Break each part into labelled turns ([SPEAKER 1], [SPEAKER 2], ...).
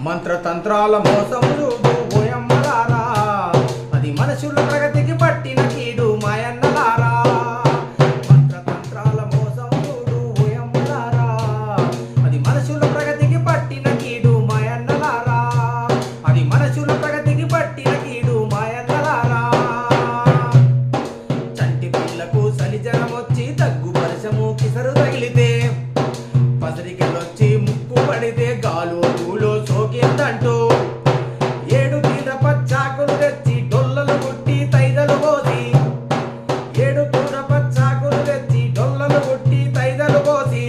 [SPEAKER 1] మంత్రతంత్రాల మోసములు ఓయమ్మలారా, అది మనుషుల ప్రగతికి పట్టిన కీడు మాయన్నలారా. మంత్రతంత్రాల మోసములు ఓయమ్మలారా, అది మనుషుల ప్రగతికి పట్టిన కీడు మాయన్నలారా, అది మనుషుల ప్రగతికి పట్టిన కీడు మాయన్నలారా. చంటి పిల్లకు సలిజనమొచ్చి దగ్గు పరిశము కిసరు తగిలితే, పసరికెళ్ళొచ్చి ముక్కు పడితే గాలు పూలో సోకిందంటూ ఏడు తీర పచ్చాకులు తెచ్చి డొల్లలు కొట్టి తైదలు పోసి, ఏడు తూర పచ్చాకులు తెచ్చి డొల్లలు కొట్టి తైదలు పోసి,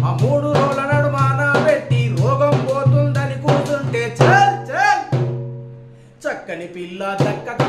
[SPEAKER 1] ఆ 3 రోజుల నడుమాన పెట్టి రోగం పోతుందని కూర్చుంటే చల్ చల్ చక్కని పిల్ల దక్కక